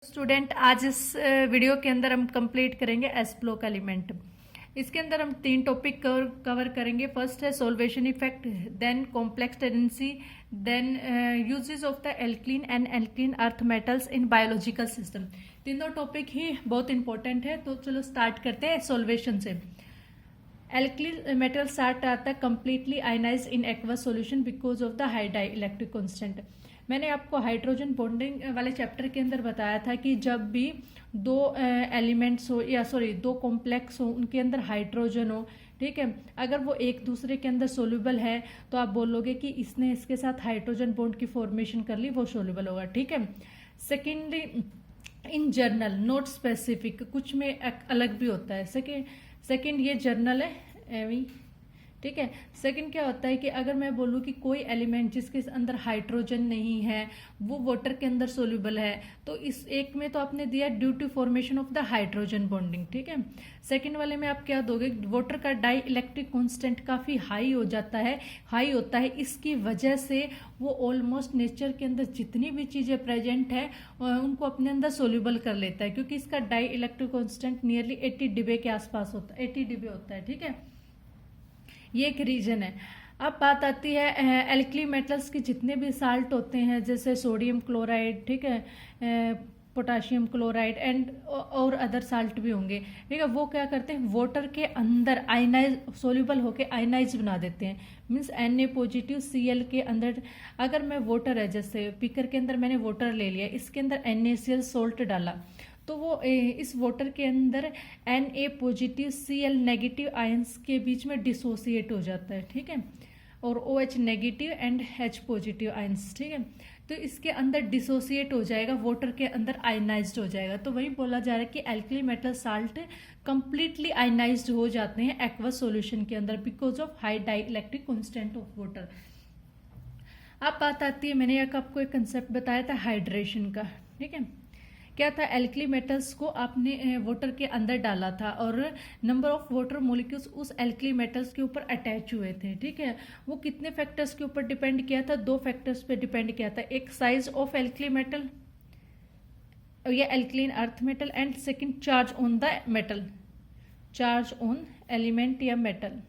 Student आज इस video के अंदर हम कंप्लीट करेंगे एस ब्लॉक एलिमेंट। इसके अंदर हम 3 टॉपिक कवर करेंगे। फर्स्ट है solution effect, then complex tendency, then uses of the alkene and alkene earth metals in biological system. तीनों टॉपिक ही बहुत इंपॉर्टेंट है, तो चलो स्टार्ट करते हैं सोल्वेशन से। एल्कीन मेटल स्टार्ट आता है completely ionize in aqueous solution because of the high dielectric constant. मैंने आपको हाइड्रोजन बॉन्डिंग वाले चैप्टर के अंदर बताया था कि जब भी दो एलिमेंट्स हो या दो कॉम्प्लेक्स हो, उनके अंदर हाइड्रोजन हो, ठीक है, अगर वो एक दूसरे के अंदर सोल्यूबल है तो आप बोलोगे कि इसने इसके साथ हाइड्रोजन बॉन्ड की फॉर्मेशन कर ली, वो सोल्यूबल होगा, ठीक है। Secondly in journal not specific, कुछ में अलग भी होता है। सेकेंड ये जर्नल है एवी, ठीक है। सेकंड क्या होता है कि अगर मैं बोलूँ कि कोई एलिमेंट जिसके अंदर हाइड्रोजन नहीं है वो वाटर के अंदर सोल्यूबल है, तो इस एक में तो आपने दिया due to formation of the hydrogen bonding, ठीक है। सेकंड वाले में आप क्या दोगे, वाटर का डाई इलेक्ट्रिक कॉन्स्टेंट काफ़ी हाई होता है, इसकी वजह से वो ऑलमोस्ट नेचर के अंदर जितनी भी चीज़ें प्रेजेंट है उनको अपने अंदर सोल्यूबल कर लेता है, क्योंकि इसका डाई इलेक्ट्रिक कॉन्स्टेंट नियरली 80 डिबे के आसपास होता है, 80 डिबे होता है, ठीक है। ये एक रीजन है। अब बात आती है एल्कली मेटल्स के जितने भी साल्ट होते हैं, जैसे सोडियम क्लोराइड, ठीक है, पोटाशियम क्लोराइड एंड और अदर साल्ट भी होंगे, ठीक है। वो क्या करते हैं, वाटर के अंदर आयनाइज सोल्यूबल होके आयनाइज बना देते हैं, मीन्स Na पॉजिटिव Cl के अंदर। अगर मैं वाटर है, जैसे बीकर के अंदर मैंने वाटर ले लिया, इसके अंदर NaCl सोल्ट डाला, तो वो इस वाटर के अंदर Na positive Cl negative ions के बीच में डिसोसिएट हो जाता है, ठीक है, और OH negative and H positive ions, ठीक है। तो इसके अंदर डिसोसिएट हो जाएगा, वाटर के अंदर आयनाइज्ड हो जाएगा। तो वही बोला जा रहा है कि alkali metal salt completely ionized हो जाते हैं एक्वस सॉल्यूशन के अंदर because of high dielectric constant of water. अब बात आती है, मैंने आपको एक कंसेप्ट बताया था हाइड्रेशन का, ठीक है। क्या था, एल्कली मेटल्स को आपने वाटर के अंदर डाला था और नंबर ऑफ वाटर मॉलिक्यूल्स उस एल्कली मेटल्स के ऊपर अटैच हुए थे, ठीक है। वो कितने फैक्टर्स के ऊपर डिपेंड किया था, 2 फैक्टर्स पे डिपेंड किया था। एक साइज ऑफ एल्कली मेटल या alkaline earth metal, and second charge on the metal, charge on element या मेटल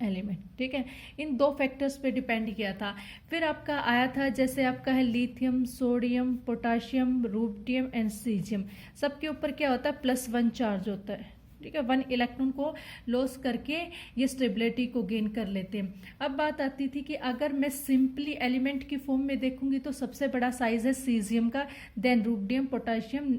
एलिमेंट, ठीक है। इन 2 फैक्टर्स पे डिपेंड किया था। फिर आपका आया था, जैसे आपका है lithium, sodium, potassium, rubidium and caesium, सबके ऊपर क्या होता है, +1 चार्ज होता है, ठीक है। 1 इलेक्ट्रॉन को लॉस करके ये स्टेबिलिटी को गेन कर लेते हैं। अब बात आती थी कि अगर मैं सिंपली एलिमेंट की फॉर्म में देखूंगी तो सबसे बड़ा साइज है सीजियम का, then rubidium, potassium,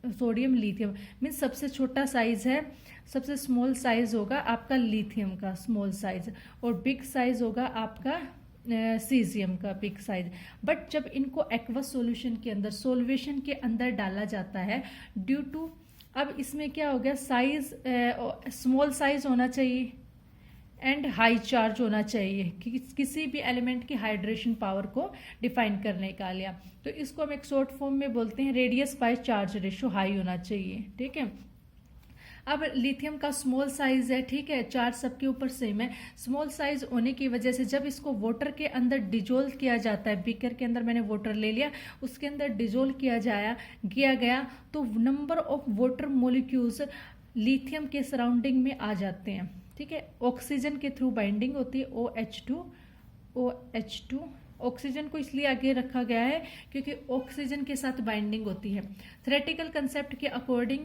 sodium, lithium, means सबसे छोटा साइज है, सबसे स्मॉल साइज होगा आपका लिथियम का स्मॉल साइज, और बिग साइज होगा आपका सीजियम का बिग साइज। बट जब इनको एक्वस सॉल्यूशन के अंदर सोल्वेशन के अंदर डाला जाता है, ड्यू टू अब इसमें क्या हो गया, साइज स्मॉल साइज होना चाहिए एंड हाई चार्ज होना चाहिए कि किसी भी एलिमेंट की हाइड्रेशन पावर को डिफाइन करने का लिया, तो इसको हम एक शॉर्ट फॉर्म में बोलते हैं radius by charge ratio high होना चाहिए, ठीक है। अब लिथियम का स्मॉल साइज है, ठीक है, चार्ज सबके ऊपर सेम है। स्मॉल साइज होने की वजह से जब इसको वाटर के अंदर डिजोल्व किया जाता है, बीकर के अंदर मैंने वाटर ले लिया, उसके अंदर डिजोल्व किया गया तो number of water molecules lithium के सराउंडिंग में आ जाते हैं, ठीक है। ऑक्सीजन के थ्रू बाइंडिंग होती है, OH2 ऑक्सीजन को इसलिए आगे रखा गया है क्योंकि ऑक्सीजन के साथ बाइंडिंग होती है। थ्योरेटिकल कंसेप्ट के अकॉर्डिंग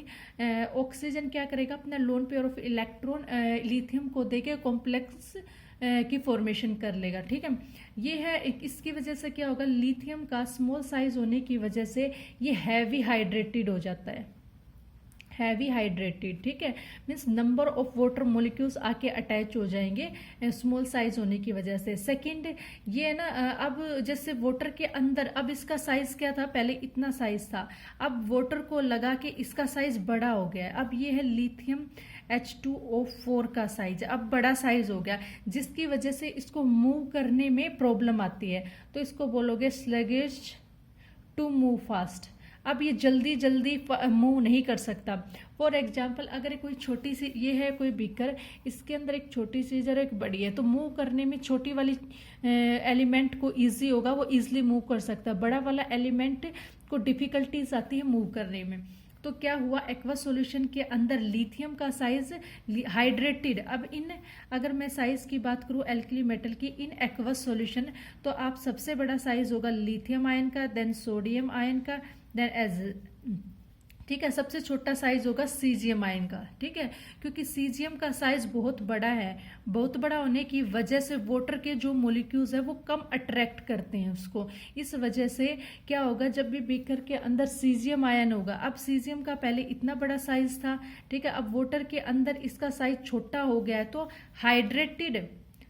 ऑक्सीजन क्या करेगा, अपना lone pair of electron lithium को देके कॉम्प्लेक्स की फॉर्मेशन कर लेगा, ठीक है। ये है, इसकी वजह से क्या होगा, लिथियम का स्मॉल साइज होने की वजह से ये हैवी हाइड्रेटेड हो जाता है, हैवी हाइड्रेटेड, ठीक है, means number of water molecules आके अटैच हो जाएंगे स्मॉल साइज होने की वजह से। सेकंड ये है ना, अब जैसे वाटर के अंदर, अब इसका साइज क्या था, पहले इतना साइज था, अब वाटर को लगा के इसका साइज बड़ा हो गया है। अब ये है लिथियम H2O4 का साइज, अब बड़ा साइज हो गया, जिसकी वजह से इसको मूव करने में प्रॉब्लम आती है, तो इसको बोलोगे स्लगिश टू मूव फास्ट। अब ये जल्दी जल्दी मूव नहीं कर सकता। फॉर एग्जाम्पल अगर कोई छोटी सी ये है कोई बीकर, इसके अंदर एक छोटी सी और एक बड़ी है, तो मूव करने में छोटी वाली एलिमेंट को इजी होगा, वो इजीली मूव कर सकता है। बड़ा वाला एलिमेंट को डिफिकल्टीज आती है मूव करने में। तो क्या हुआ, एक्वा सॉल्यूशन के अंदर लिथियम का साइज हाइड्रेटेड, अब इन अगर मैं साइज की बात करूं एल्कली मेटल की इन एक्वा सॉल्यूशन, तो आप सबसे बड़ा साइज होगा लिथियम आयन का, देन सोडियम आयन का, देन एज, ठीक है, सबसे छोटा साइज होगा सीजियम आयन का। ठीक है, क्योंकि सीजियम का साइज बहुत बड़ा है, बहुत बड़ा होने की वजह से वाटर के जो मोलिक्यूल्स है वो कम अट्रैक्ट करते हैं उसको। इस वजह से क्या होगा, जब भी बीकर के अंदर सीजियम आयन होगा, अब सीजियम का पहले इतना बड़ा साइज था, ठीक है, अब वाटर के अंदर इसका साइज छोटा हो गया है, तो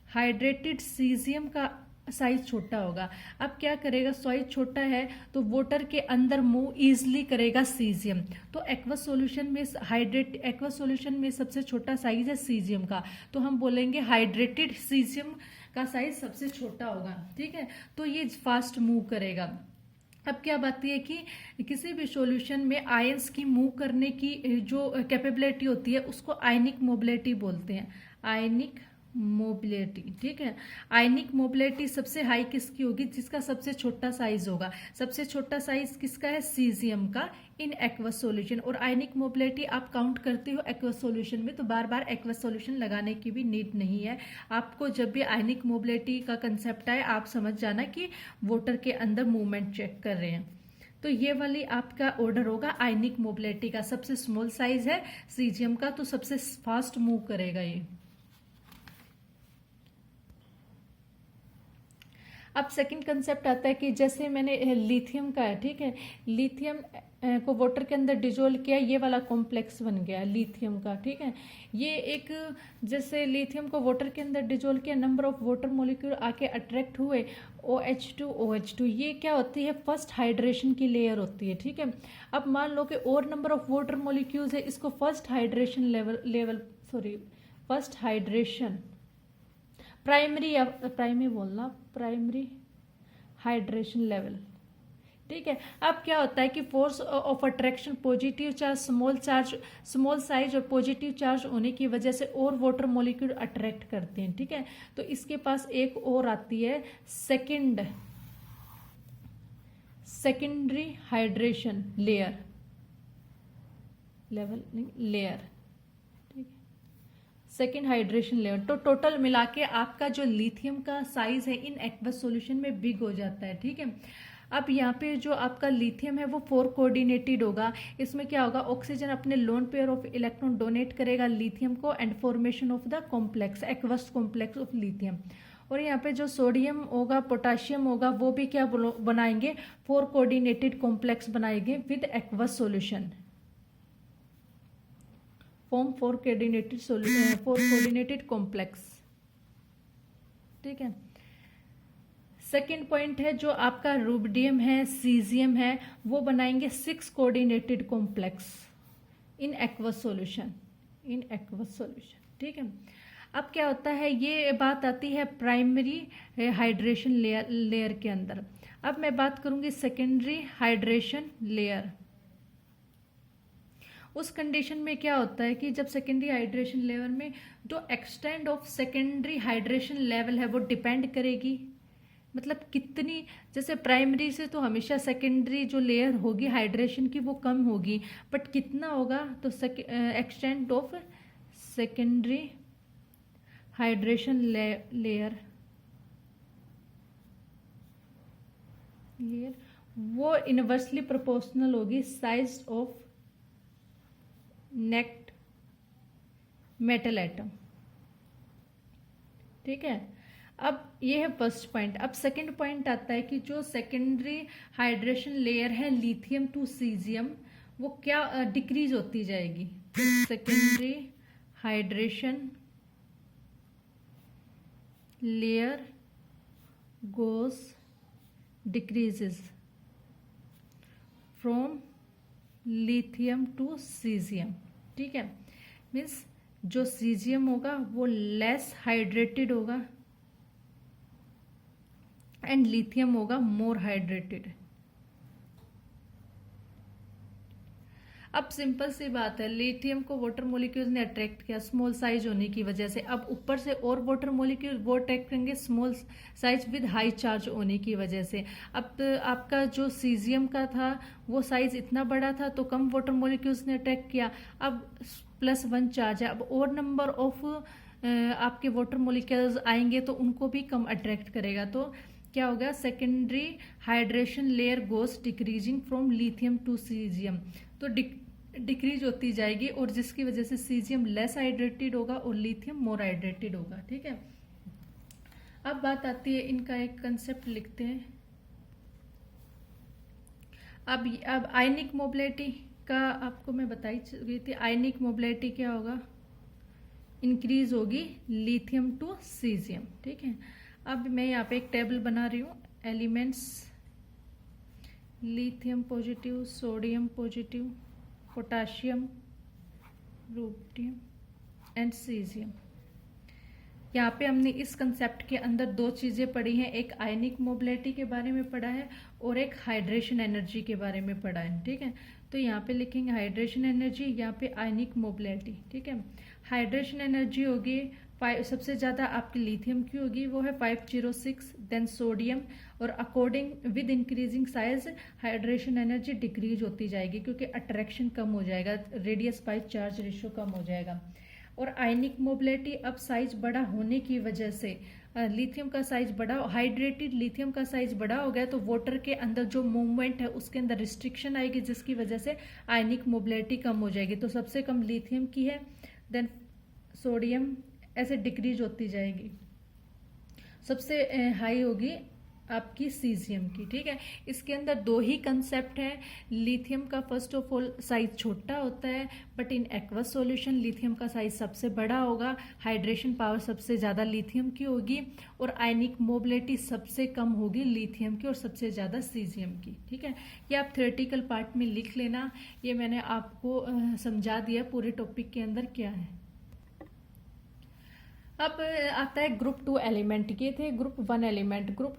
हाइड्रेटेड सीजियम का साइज छोटा होगा। अब क्या करेगा, साइज छोटा है तो वाटर के अंदर मूव इजिली करेगा सीजियम। तो एक्वस सॉल्यूशन में एक्वस सॉल्यूशन में सबसे छोटा साइज है सीजियम का, तो हम बोलेंगे हाइड्रेटेड सीजियम का साइज सबसे छोटा होगा। ठीक है, तो ये फास्ट मूव करेगा। अब क्या बात है कि किसी भी सॉल्यूशन में आयंस की मूव करने की जो कैपेबिलिटी होती है उसको आयनिक मोबिलिटी बोलते हैं, आयनिक मोबिलिटी। ठीक है, आयनिक मोबिलिटी सबसे हाई किसकी होगी, जिसका सबसे छोटा साइज होगा। सबसे छोटा साइज किसका है, सीजियम का इन एक्वस सॉल्यूशन। और आयनिक मोबिलिटी आप काउंट करते हो एक्वस सॉल्यूशन में, तो बार बार एक्वस सॉल्यूशन लगाने की भी नीड नहीं है आपको। जब भी आयनिक मोबिलिटी का कंसेप्ट आए आप समझ जाना कि वाटर के अंदर मूवमेंट चेक कर रहे हैं। तो ये वाली आपका ऑर्डर होगा आयनिक मोबिलिटी का। सबसे स्मॉल साइज है सीजियम का, तो सबसे फास्ट मूव करेगा ये। अब सेकंड कंसेप्ट आता है कि जैसे मैंने लिथियम का है, ठीक है, लिथियम को वाटर के अंदर डिजोल्व किया, ये वाला कॉम्प्लेक्स बन गया लिथियम का। ठीक है, ये एक जैसे लिथियम को वाटर के अंदर डिजोल्व किया, नंबर ऑफ वाटर मॉलिक्यूल आके अट्रैक्ट हुए, OH2 ये क्या होती है, फर्स्ट हाइड्रेशन की लेयर होती है। ठीक है, अब मान लो कि और नंबर ऑफ वाटर मॉलिक्यूल्स है, इसको first hydration primary hydration level. ठीक है, अब क्या होता है कि force of attraction positive charge, small size और पॉजिटिव चार्ज होने की वजह से और वाटर मॉलिक्यूल अट्रैक्ट करते हैं। ठीक है, तो इसके पास एक और आती है secondary hydration layer. Second hydration level. तो टोटल मिला के आपका जो लिथियम का साइज है इन एक्वस सॉल्यूशन में बिग हो जाता है। ठीक है, अब यहाँ पे जो आपका लिथियम है वो 4 कोऑर्डिनेटेड होगा। इसमें क्या होगा, ऑक्सीजन अपने lone pair of electron donate करेगा लिथियम को and formation of the complex, aqueous complex of lithium. और यहाँ पे जो सोडियम होगा, पोटाशियम होगा, वो भी क्या बनाएंगे, 4 कोऑर्डिनेटेड कॉम्प्लेक्स बनाएंगे with aqueous solution, form 4 coordinated complex. ठीक है, सेकेंड पॉइंट है जो आपका रुबिडियम है, सीजियम है, वो बनाएंगे 6 coordinated complex in aqueous solution. ठीक है, अब क्या होता है, ये बात आती है प्राइमरी हाइड्रेशन लेयर के अंदर। अब मैं बात करूंगी सेकेंडरी हाइड्रेशन लेयर। उस कंडीशन में क्या होता है कि जब सेकेंडरी हाइड्रेशन लेवल में जो extend of secondary hydration level है वो डिपेंड करेगी, मतलब कितनी, जैसे प्राइमरी से तो हमेशा सेकेंडरी जो लेयर होगी हाइड्रेशन की वो कम होगी, बट कितना होगा, तो extent of secondary hydration layer वो इनवर्सली प्रोपोर्शनल होगी size of net metal atom. ठीक है, अब ये है फर्स्ट पॉइंट। अब सेकंड पॉइंट आता है कि जो सेकेंडरी हाइड्रेशन लेयर है लिथियम टू सीजियम वो क्या डिक्रीज होती जाएगी। Secondary hydration layer goes decreases from lithium to caesium. ठीक है, मीन्स जो सीजियम होगा वो लेस हाइड्रेटेड होगा एंड लिथियम होगा मोर हाइड्रेटेड। अब सिंपल सी बात है, लिथियम को वाटर मॉलिक्यूल्स ने अट्रैक्ट किया स्मॉल साइज होने की वजह से। अब ऊपर से और वाटर मॉलिक्यूल वो अट्रैक्ट करेंगे small size with high charge होने की वजह से। अब आपका जो सीजियम का था वो साइज इतना बड़ा था तो कम वाटर मॉलिक्यूल्स ने अट्रैक्ट किया। अब +1 चार्ज है, अब और नंबर ऑफ आपके वाटर मॉलिक्यूल्स आएंगे तो उनको भी कम अट्रैक्ट करेगा। तो क्या होगा, secondary hydration layer goes decreasing from lithium to caesium. तो डिक्रीज होती जाएगी और जिसकी वजह से सीजियम लेस हाइड्रेटेड होगा और लिथियम मोर हाइड्रेटेड होगा। ठीक है, अब बात आती है, इनका एक कंसेप्ट लिखते हैं। अब आयनिक मोबिलिटी का आपको मैं बताई गई थी। आयनिक मोबिलिटी क्या होगा, इंक्रीज होगी लिथियम टू सीजियम। ठीक है, अब मैं यहाँ पे एक टेबल बना रही हूँ, elements lithium positive, sodium positive, potassium, rubidium and caesium. यहाँ पे हमने इस कंसेप्ट के अंदर दो चीजें पढ़ी हैं, एक आयनिक मोबिलिटी के बारे में पढ़ा है और एक हाइड्रेशन एनर्जी के बारे में पढ़ा है। ठीक है, तो यहाँ पे लिखेंगे हाइड्रेशन एनर्जी, यहाँ पे आयनिक मोबिलिटी। ठीक है, हाइड्रेशन एनर्जी होगी सबसे ज्यादा आपकी लिथियम की होगी, वो है 506, देन सोडियम, और according with increasing size hydration energy decrease होती जाएगी क्योंकि अट्रैक्शन कम हो जाएगा, रेडियस बाय चार्ज रेशियो कम हो जाएगा। और आयनिक मोबिलिटी अब साइज बड़ा होने की वजह से लिथियम का साइज बड़ा, हाइड्रेटेड लिथियम का साइज बड़ा हो गया तो वाटर के अंदर जो मूवमेंट है उसके अंदर रिस्ट्रिक्शन आएगी जिसकी वजह से आयनिक मोबिलिटी कम हो जाएगी। तो सबसे कम लिथियम की है, देन सोडियम, ऐसे डिक्रीज होती जाएगी। सबसे हाई होगी आपकी सीजियम की। ठीक है, इसके अंदर दो ही कंसेप्ट है। लिथियम का फर्स्ट ऑफ ऑल साइज छोटा होता है, but in aqueous solution lithium का साइज सबसे बड़ा होगा, हाइड्रेशन पावर सबसे ज्यादा लिथियम की होगी, और आयनिक मोबिलिटी सबसे कम होगी लिथियम की और सबसे ज्यादा सीजियम की। ठीक है, ये आप थ्योरेटिकल पार्ट में लिख लेना, ये मैंने आपको समझा दिया पूरे टॉपिक के अंदर क्या है। अब आता है ग्रुप 2 एलिमेंट, ये थे ग्रुप 1 एलिमेंट। ग्रुप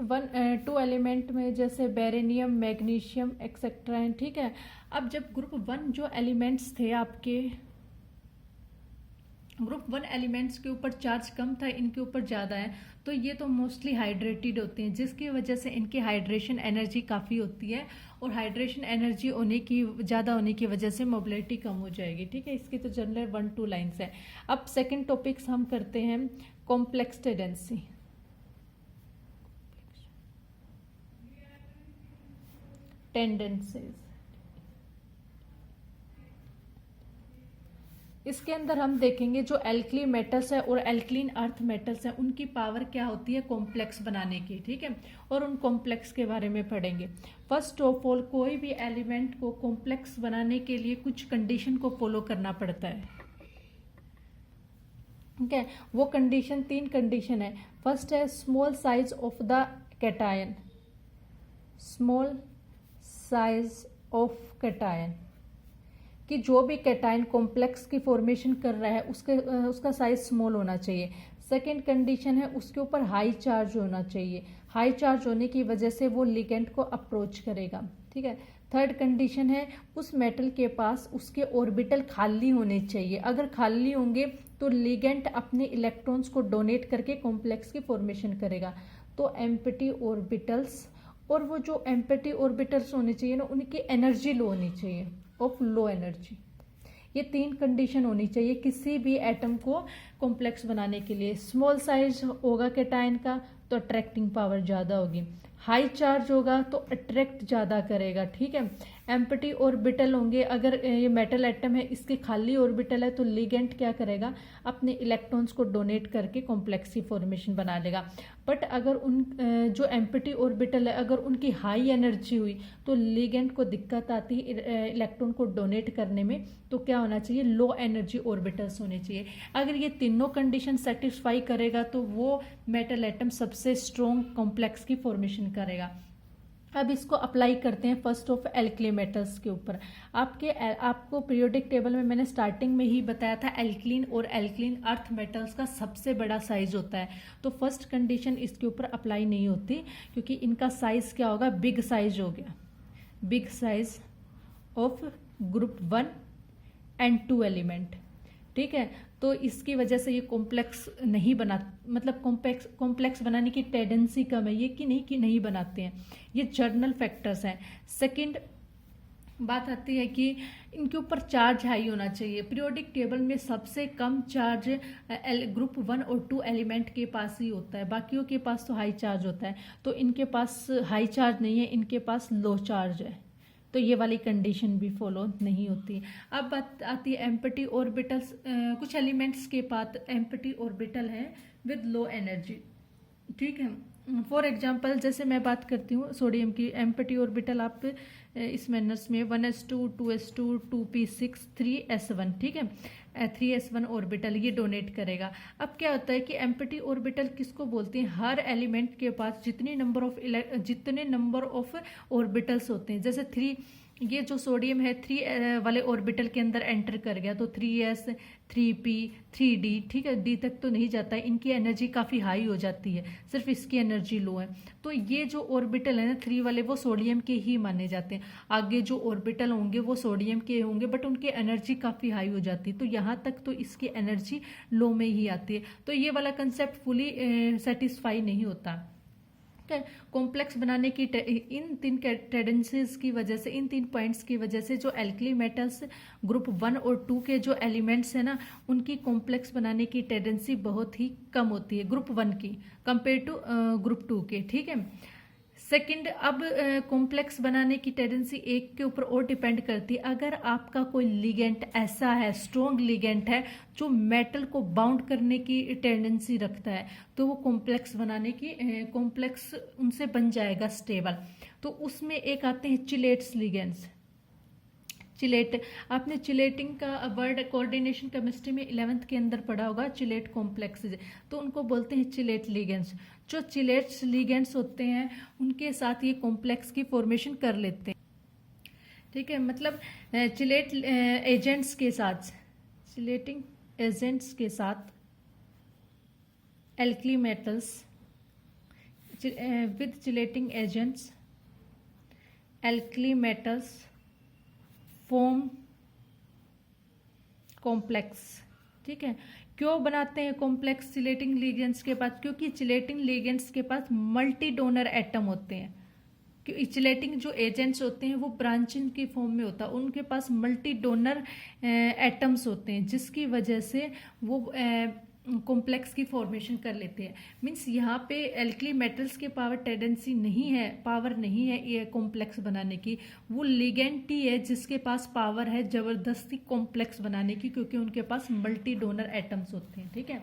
2 एलिमेंट में जैसे बेरेनियम, मैग्नीशियम एक्सेट्रा हैं। ठीक है, अब जब ग्रुप 1 जो एलिमेंट्स थे आपके, ग्रुप 1 एलिमेंट्स के ऊपर चार्ज कम था, इनके ऊपर ज्यादा है, तो ये तो मोस्टली हाइड्रेटेड होते हैं जिसकी वजह से इनकी हाइड्रेशन एनर्जी काफी होती है, और हाइड्रेशन एनर्जी होने की ज्यादा होने की वजह से मोबिलिटी कम हो जाएगी। ठीक है, इसकी तो जनरल 1-2 लाइन्स है। अब सेकंड टॉपिक्स हम करते हैं, कॉम्प्लेक्स टेंडेंसी। टेंडेंसीज, इसके अंदर हम देखेंगे जो एल्कली मेटल्स है और एल्कलीन अर्थ मेटल्स है उनकी पावर क्या होती है कॉम्प्लेक्स बनाने की। ठीक है, और उन कॉम्प्लेक्स के बारे में पढ़ेंगे। फर्स्ट ऑफ ऑल, कोई भी एलिमेंट को कॉम्प्लेक्स बनाने के लिए कुछ कंडीशन को फॉलो करना पड़ता है। ठीक है, वो कंडीशन 3 कंडीशन है। फर्स्ट है small size of the cation, small size of cation, कि जो भी कैटायन कॉम्प्लेक्स की फॉर्मेशन कर रहा है उसका साइज स्मॉल होना चाहिए। सेकेंड कंडीशन है उसके ऊपर हाई चार्ज होना चाहिए, हाई चार्ज होने की वजह से वो लिगेंड को अप्रोच करेगा। ठीक है, थर्ड कंडीशन है उस मेटल के पास उसके ऑर्बिटल खाली होने चाहिए, अगर खाली होंगे तो लिगेंड अपने इलेक्ट्रॉन्स को डोनेट करके कॉम्प्लेक्स की फॉर्मेशन करेगा। तो एम्प्टी ऑर्बिटल्स, और वो जो एम्प्टी ऑर्बिटल्स होने चाहिए ना उनकी एनर्जी लो होनी चाहिए, ऑफ लो एनर्जी। ये 3 कंडीशन होनी चाहिए किसी भी एटम को कॉम्प्लेक्स बनाने के लिए। स्मॉल साइज होगा कैटायन का तो अट्रैक्टिंग पावर ज़्यादा होगी, हाई चार्ज होगा तो अट्रैक्ट ज़्यादा करेगा। ठीक है, एम्प्टी ऑर्बिटल होंगे, अगर ये मेटल एटम है इसके खाली ऑर्बिटल है तो लिगेंड क्या करेगा अपने इलेक्ट्रॉन्स को डोनेट करके कॉम्प्लेक्स की फॉर्मेशन बना लेगा। बट अगर उन जो एम्प्टी ऑर्बिटल है अगर उनकी हाई एनर्जी हुई तो लिगेंड को दिक्कत आती है इलेक्ट्रॉन को डोनेट करने में, तो क्या होना चाहिए लो एनर्जी ऑर्बिटल्स होने चाहिए। अगर ये तीनों कंडीशन सेटिस्फाई करेगा तो वो मेटल एटम सबसे स्ट्रॉन्ग कॉम्प्लेक्स की फॉर्मेशन करेगा। अब इसको अप्लाई करते हैं फर्स्ट ऑफ एल्कली मेटल्स के ऊपर। आपको पीरियोडिक टेबल में मैंने स्टार्टिंग में ही बताया था एल्कलीन और एल्कलीन अर्थ मेटल्स का सबसे बड़ा साइज होता है, तो फर्स्ट कंडीशन इसके ऊपर अप्लाई नहीं होती क्योंकि इनका साइज क्या होगा बिग साइज हो गया, big size of group 1 and 2 element. ठीक है, तो इसकी वजह से ये कॉम्प्लेक्स नहीं बना, मतलब कॉम्प्लेक्स बनाने की टेंडेंसी कम है, ये कि नहीं बनाते हैं, ये जर्नल फैक्टर्स हैं। सेकंड बात आती है कि इनके ऊपर चार्ज हाई होना चाहिए। पीरियोडिक टेबल में सबसे कम चार्ज ग्रुप 1 और 2 एलिमेंट के पास ही होता है, बाकियों के पास तो हाई चार्ज होता है, तो इनके पास हाई चार्ज नहीं है, इनके पास लो चार्ज है, तो ये वाली कंडीशन भी फॉलो नहीं होती। अब बात आती है एम्प्टी ऑर्बिटल्स। कुछ एलिमेंट्स के पास एम्प्टी ऑर्बिटल है विद लो एनर्जी। ठीक है, फॉर एग्जांपल जैसे मैं बात करती हूँ सोडियम की, एम्प्टी ऑर्बिटल आप इस मैनर्स में 1s2 2s2 2p6 3s1, ठीक है, 3s1 ऑर्बिटल ये डोनेट करेगा। अब क्या होता है कि एम्प्टी ऑर्बिटल किसको बोलते हैं? हर एलिमेंट के पास जितने नंबर ऑफ ऑर्बिटल्स होते हैं, जैसे 3, ये जो सोडियम है 3 वाले ऑर्बिटल के अंदर एंटर कर गया तो 3s 3p 3d, ठीक है, d तक तो नहीं जाता है, इनकी एनर्जी काफ़ी हाई हो जाती है, सिर्फ इसकी एनर्जी लो है। तो ये जो ऑर्बिटल है ना 3 वाले, वो सोडियम के ही माने जाते हैं। आगे जो ऑर्बिटल होंगे वो सोडियम के होंगे, बट उनकी एनर्जी काफ़ी हाई हो जाती है, तो यहाँ तक तो इसकी एनर्जी लो में ही आती है। तो ये वाला कंसेप्ट फुली सेटिस्फाई नहीं होता। कॉम्प्लेक्स बनाने की इन 3 टेंडेंसीज की वजह से, इन 3 पॉइंट्स की वजह से जो एल्कली मेटल्स ग्रुप 1 और 2 के जो एलिमेंट्स हैं ना, उनकी कॉम्प्लेक्स बनाने की टेंडेंसी बहुत ही कम होती है ग्रुप 1 की कंपेयर टू ग्रुप 2 के। ठीक है, सेकंड, अब कॉम्प्लेक्स बनाने की टेंडेंसी एक के ऊपर और डिपेंड करती है। अगर आपका कोई लिगेंट ऐसा है, स्ट्रॉन्ग लिगेंट है जो मेटल को बाउंड करने की टेंडेंसी रखता है, तो वो कॉम्प्लेक्स बनाने की कॉम्प्लेक्स उनसे बन जाएगा स्टेबल। तो उसमें एक आते हैं चिलेट्स लिगेंड्स। चिलेट, आपने चिलेटिंग का वर्ड कोऑर्डिनेशन केमिस्ट्री में 11th के अंदर पढ़ा होगा, चिलेट कॉम्प्लेक्सेज, तो उनको बोलते हैं चिलेट लिगेंड्स। जो चिलेट्स लिगेंड्स होते हैं उनके साथ ये कॉम्प्लेक्स की फॉर्मेशन कर लेते हैं। ठीक है, मतलब चिलेट एजेंट्स के साथ, चिलेटिंग एजेंट्स के साथ alkali metals with chelating agents alkali metals form complex. ठीक है, क्यों बनाते हैं कॉम्प्लेक्स चिलेटिंग लिगेंड्स के पास? क्योंकि चिलेटिंग लिगेंड्स के पास मल्टी डोनर एटम होते हैं। क्योंकि चिलेटिंग जो एजेंट्स होते हैं वो ब्रांचिंग की फॉर्म में होता है, उनके पास मल्टी डोनर एटम्स होते हैं, जिसकी वजह से वो कॉम्प्लेक्स की फॉर्मेशन कर लेते हैं। मीन्स यहाँ पे एल्कली मेटल्स के पावर नहीं है ये कॉम्प्लेक्स बनाने की, वो लिगेंड ही है जिसके पास पावर है जबरदस्ती कॉम्प्लेक्स बनाने की, क्योंकि उनके पास मल्टी डोनर एटम्स होते हैं। ठीक है,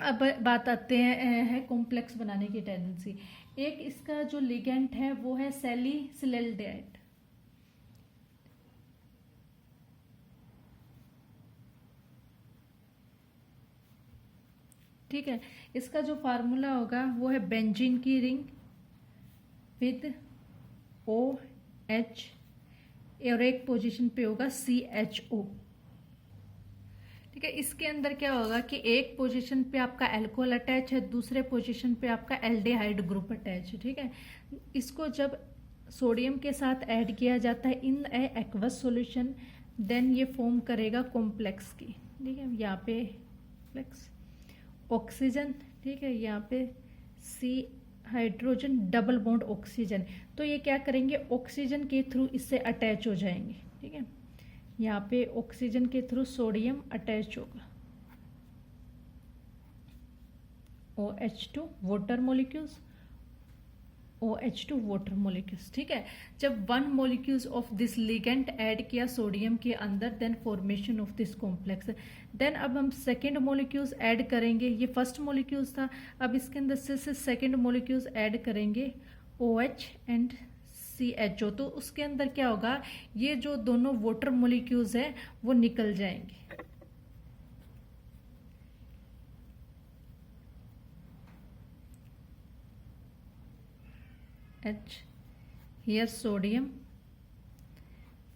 अब बात आते हैं है कॉम्प्लेक्स बनाने की टेंडेंसी। एक इसका जो लिगेंड है वो है सैलिसिलैल्डेहाइड। ठीक है, इसका जो फार्मूला होगा वो है बेंजीन की रिंग विद OH और एक पोजीशन पे होगा CHO। ठीक है, इसके अंदर क्या होगा कि एक पोजीशन पे आपका अल्कोहल अटैच है, दूसरे पोजीशन पे आपका एल्डिहाइड ग्रुप अटैच है। ठीक है, इसको जब सोडियम के साथ ऐड किया जाता है इन ए एक्वस सॉल्यूशन, देन ये फॉर्म करेगा कॉम्प्लेक्स की। ठीक है, यहाँ पे कॉम्प्लेक्स ऑक्सीजन, ठीक है, यहाँ पे C hydrogen double bond oxygen, तो ये क्या करेंगे ऑक्सीजन के थ्रू इससे अटैच हो जाएंगे। ठीक है, यहाँ पे ऑक्सीजन के थ्रू सोडियम अटैच होगा, OH2 water molecules, OH2 water molecules. ठीक है, जब 1 molecules of this ligand add किया सोडियम के अंदर, then formation of this complex. Then अब हम सेकेंड मॉलिक्यूल्स ऐड करेंगे, ये फर्स्ट मॉलिक्यूल्स था, अब इसके अंदर से सेकेंड मॉलिक्यूल्स ऐड करेंगे OH एंड CHO, तो उसके अंदर क्या होगा, ये जो दोनों वाटर मॉलिक्यूल्स है वो निकल जाएंगे। H हियर सोडियम,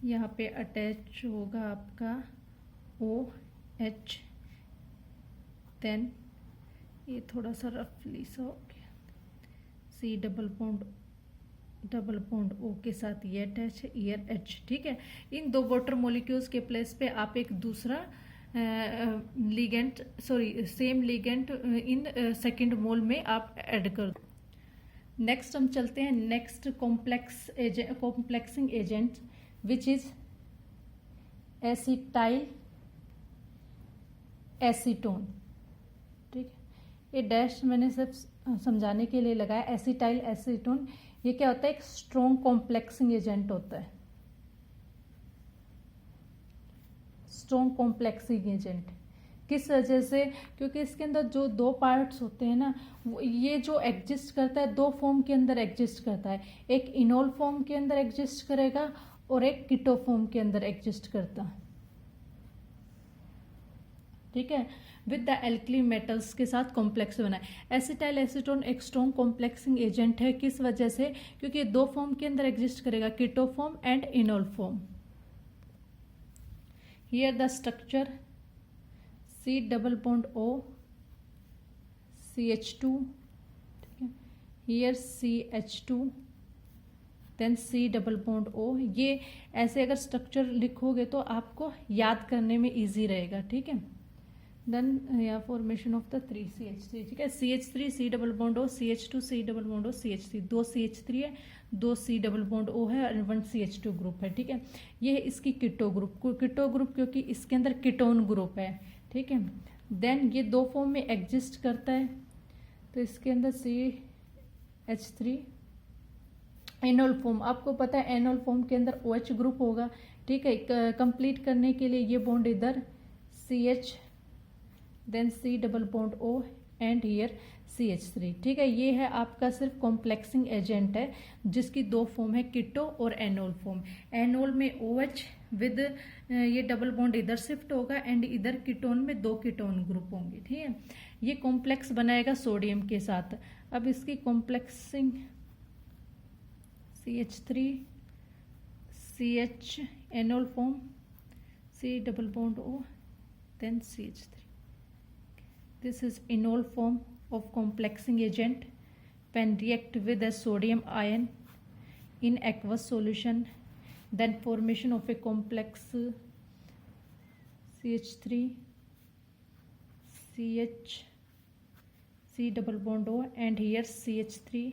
यहाँ पे अटैच होगा आपका OH, देन ये थोड़ा सा रफली सा हो गया, C double bond double bond O के साथ ये अटैच है, ईयर H, ठीक है। इन दो वाटर मॉलिक्यूल्स के प्लेस पे आप एक दूसरा ligand, sorry same ligand in second mole में आप ऐड कर दो। नेक्स्ट हम चलते हैं next complexing agent which is acetyl acetone, ठीक है। ये डैश मैंने सब समझाने के लिए लगाया। एसिटाइल एसीटोन ये क्या होता है, एक स्ट्रॉन्ग कॉम्प्लेक्सिंग एजेंट होता है, स्ट्रॉन्ग कॉम्प्लेक्सिंग एजेंट। किस वजह से, क्योंकि इसके अंदर जो दो पार्ट्स होते हैं ना, ये जो एग्जिस्ट करता है दो फॉर्म के अंदर एग्जिस्ट करता है, एक इनोल फॉर्म के अंदर एग्जिस्ट करेगा और एक कीटो फॉर्म के अंदर एग्जिस्ट करता है, ठीक है। विद द एल्कली मेटल्स के साथ कॉम्प्लेक्स बना है। एसिटाइल एसीटोन एक स्ट्रॉन्ग कॉम्प्लेक्सिंग एजेंट है, किस वजह से, क्योंकि दो फॉर्म के अंदर एग्जिस्ट करेगा, keto form and enol form. Here the structure C double bond O CH2, ठीक है। Here CH2 then C double bond O। ये ऐसे अगर स्ट्रक्चर लिखोगे तो आपको याद करने में इजी रहेगा, ठीक है। देन या फॉर्मेशन ऑफ द 3CH3, ठीक है। CH3 C double bond O, CH2 C double bond O, CH3, दो CH3 है, दो C डबल बॉन्ड O है और 1 CH2 ग्रुप है, ठीक है। ये है इसकी कीटो ग्रुप, क्योंकि इसके अंदर कीटोन ग्रुप है, ठीक है। देन ये दो फॉर्म में एग्जिस्ट करता है, तो इसके अंदर CH3 एनोल फॉर्म, आपको पता है एनोल फॉर्म के अंदर OH ग्रुप होगा, ठीक है। कंप्लीट करने के लिए ये बॉन्ड इधर CH then C double bond O and here CH3, ठीक है। ये है आपका सिर्फ कॉम्प्लेक्सिंग एजेंट है जिसकी दो फॉर्म है, कीटो और एनोल फॉर्म। एनोल में OH विद ये डबल बॉन्ड इधर शिफ्ट होगा एंड इधर कीटोन में दो कीटोन ग्रुप होंगे, ठीक है। ये कॉम्प्लेक्स बनाएगा सोडियम के साथ। अब इसकी complexing CH3 CH anole form, C double bond O then CH3. This is enol form of complexing agent when react with a sodium ion in aqueous solution, then formation of a complex CH3 CH C double bond O and here CH3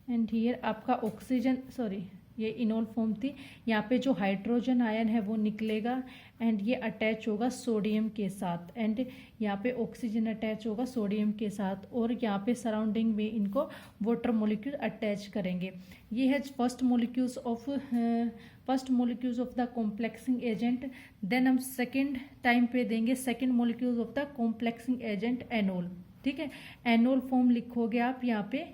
and here आपका oxygen, sorry ये enol form थी, यहाँ पे जो hydrogen ion है वो निकलेगा and ये अटैच होगा सोडियम के साथ एंड यहाँ पे ऑक्सीजन अटैच होगा सोडियम के साथ और यहाँ पे सराउंडिंग में इनको वाटर मॉलिक्यूल अटैच करेंगे। ये है first molecules of the complexing agent. Then हम सेकेंड टाइम पे देंगे second molecules of the complexing agent enol, ठीक है। एनोल फॉर्म लिखोगे आप यहाँ पे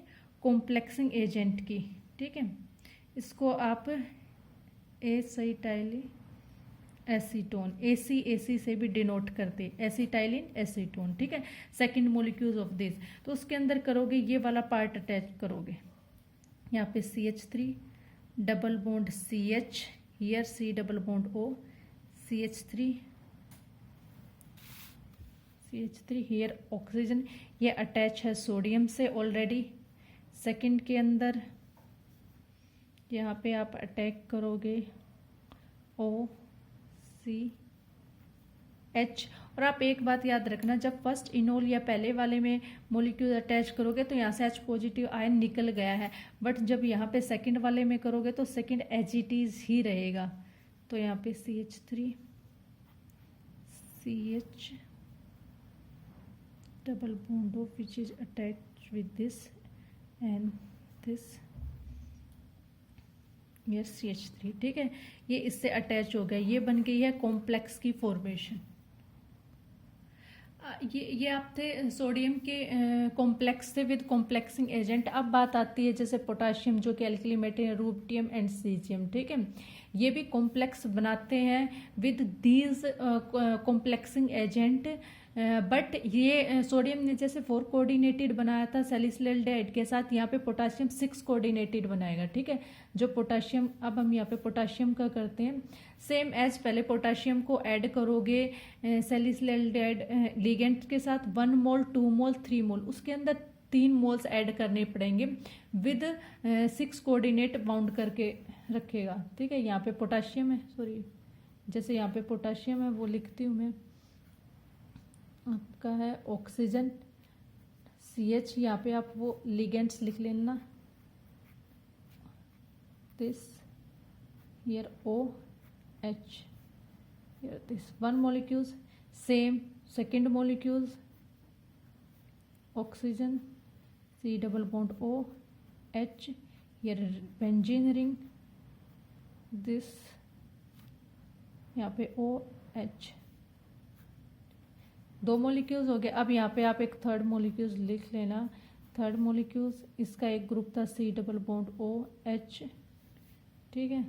कॉम्प्लेक्सिंग एजेंट की, ठीक है। इसको आप एसिटाइलिन एसीटोन, AC से भी डिनोट करते, एसिटाइलिन एसीटोन, ठीक है। सेकंड मॉलिक्यूल्स ऑफ दिस, तो उसके अंदर करोगे ये वाला पार्ट अटैच करोगे, यहाँ पे CH3 double bond CH, here C double bond O, CH3 here oxygen, ये अटैच है सोडियम से ऑलरेडी। सेकंड के अंदर यहाँ पे आप अटैक करोगे OCH। और आप एक बात याद रखना, जब फर्स्ट इनोल या पहले वाले में मॉलिक्यूल अटैच करोगे तो यहाँ से H पॉजिटिव आयन निकल गया है, बट जब यहाँ पे सेकंड वाले में करोगे तो सेकंड एजिटीज ही रहेगा। तो यहाँ पे CH3 CH double bond O which is attach with this and this, yes CH3, ठीक है। ये इससे अटैच हो गया, ये बन गई है कॉम्प्लेक्स की फॉर्मेशन। ये आप थे सोडियम के कॉम्प्लेक्स थे विद कॉम्प्लेक्सिंग एजेंट। अब बात आती है जैसे पोटाशियम जो कि एल्कली मेटल है, रूबिडियम एंड सीजियम, ठीक है। ये भी कॉम्प्लेक्स बनाते हैं with these complexing agent, but ये सोडियम ने जैसे 4 कोऑर्डिनेटेड बनाया था सैलिसिलडेहाइड के साथ, यहाँ पे पोटाशियम 6 कोऑर्डिनेटेड बनाएगा, ठीक है। जो पोटाशियम, अब हम यहाँ पे पोटाशियम का करते हैं सेम एज पहले, पोटाशियम को ऐड करोगे सैलिसिलडेहाइड लिगेंड के साथ 1 मोल 2 मोल 3 मोल, उसके अंदर 3 मोल्स ऐड करने पड़ेंगे विद 6 कोऑर्डिनेट बाउंड करके रखेगा। ठीक है, यहाँ पे पोटाशियम है, सॉरी जैसे यहाँ पे पोटाशियम है वो लिखती हूँ मैं, आपका है ऑक्सीजन CH, यहाँ पे आप वो लिगेंड्स लिख लेना, this here OH, here this one molecules, same second molecules, oxygen C double bond OH, here benzene ring, this यहाँ पे OH, 2 मॉलिक्यूल्स हो गए। अब यहाँ पे आप एक थर्ड मॉलिक्यूल्स लिख लेना, थर्ड मॉलिक्यूल्स इसका एक ग्रुप था C डबल बॉन्ड OH। ठीक है,